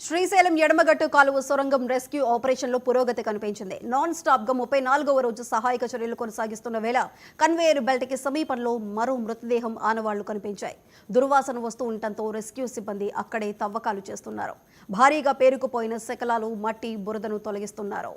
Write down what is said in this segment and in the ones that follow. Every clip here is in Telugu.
శ్రీశైలం ఎడమగట్టు కాలువ సొరంగం రెస్క్యూ ఆపరేషన్లో పురోగతి కనిపించింది. నాన్ స్టాప్ గా 34వ రోజు సహాయక చర్యలు కొనసాగిస్తున్న వేళ కన్వేయర్ బెల్ట్ కి సమీపంలో మరో మృతదేహం ఆనవాళ్లు కనిపించాయి. దుర్వాసన వస్తూ ఉండటంతో రెస్క్యూ సిబ్బంది అక్కడే తవ్వకాలు చేస్తున్నారు. భారీగా పేరుకుపోయిన శకలాలు, మట్టి, బురదను తొలగిస్తున్నారు.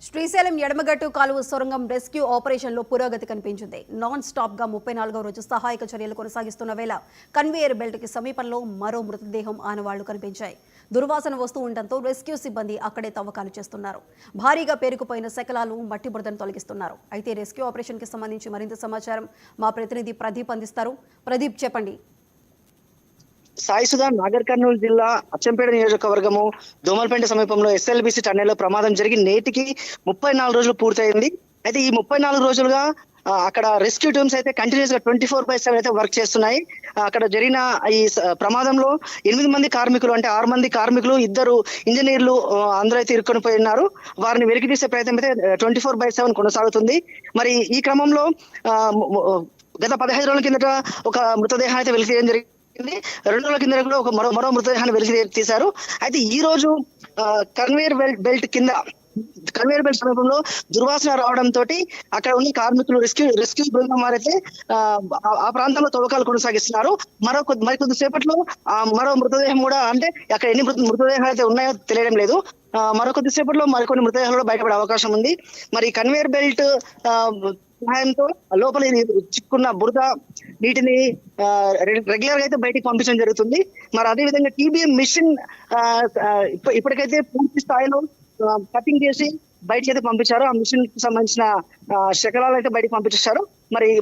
శ్రీశైలం ఎడమగట్టు కాలువ సొరంగం రెస్క్యూ ఆపరేషన్లో పురోగతి కనిపించింది. నాన్ స్టాప్ గా 34వ రోజు సహాయక చర్యలు కొనసాగిస్తున్న వేళ కన్వేయర్ బెల్ట్ కి సమీపంలో మరో మృతదేహం ఆనవాళ్లు కనిపించాయి. దుర్వాసన వస్తూ ఉండటంతో రెస్క్యూ సిబ్బంది అక్కడే తవ్వకాలు చేస్తున్నారు. భారీగా పేరుకుపోయిన శకలాలు, మట్టి బురదను తొలగిస్తున్నారు. అయితే రెస్క్యూ ఆపరేషన్ కి సంబంధించి మరింత సమాచారం మా ప్రతినిధి ప్రదీప్ అందిస్తారు. ప్రదీప్, చెప్పండి. సాయి సుధా, నాగర్ కర్నూలు జిల్లా అచ్చంపేట నియోజకవర్గము దోమల్పేట సమీపంలో ఎస్ఎల్బిసి టన్నెల్లో ప్రమాదం జరిగి నేటికి 34 రోజులు పూర్తయింది. అయితే ఈ 34 రోజులుగా అక్కడ రెస్క్యూ టీమ్స్ అయితే కంటిన్యూస్ గా 24/7 అయితే వర్క్ చేస్తున్నాయి. అక్కడ జరిగిన ఈ ప్రమాదంలో 8 మంది కార్మికులు, అంటే 6 మంది కార్మికులు, 2 ఇంజనీర్లు అందరూ అయితే ఇరుక్కొని పోయి ఉన్నారు. వారిని వెలికి తీసే ప్రయత్నం అయితే 24/7 కొనసాగుతుంది. మరి ఈ క్రమంలో గత 15 రోజుల కిందట ఒక మృతదేహాన్ని అయితే వెలికి తీయడం జరిగింది. 2 రోజుల కింద కూడా ఒక మరో మృతదేహాన్ని వెలికి తీశారు. అయితే ఈ రోజు కన్వేయర్ బెల్ట్ సమీపంలో దుర్వాసన రావడంతో అక్కడ ఉన్న కార్మికులు, రెస్క్యూ బృందం వారైతే ఆ ప్రాంతంలో తవ్వకాలు కొనసాగిస్తున్నారు. మరికొద్ది సేపట్లో మరో మృతదేహం కూడా, అంటే అక్కడ ఎన్ని మృతదేహాలు అయితే ఉన్నాయో తెలియడం లేదు. మరికొద్ది సేపట్లో మరికొన్ని మృతదేహాలు కూడా బయటపడే అవకాశం ఉంది. మరి కన్వేయర్ బెల్ట్ సహాయంతో లోపల చిక్కున్న బురద నీటిని రెగ్యులర్ గా అయితే బయటికి పంపించడం జరుగుతుంది. మరి అదేవిధంగా టీబీఎం మిషన్ ఇప్పటికైతే పూర్తి స్థాయిలో కటింగ్ చేసి బయటకి అయితే పంపించారు. ఆ మిషన్ కి సంబంధించిన శకలాలు అయితే బయటకు పంపించారు.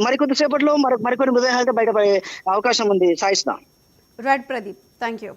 మరికొద్ది సేపట్లో మరికొన్ని మృతదేహాలు అయితే బయటపడే అవకాశం ఉంది. సాయిస్తా. Right Pradeep, thank you.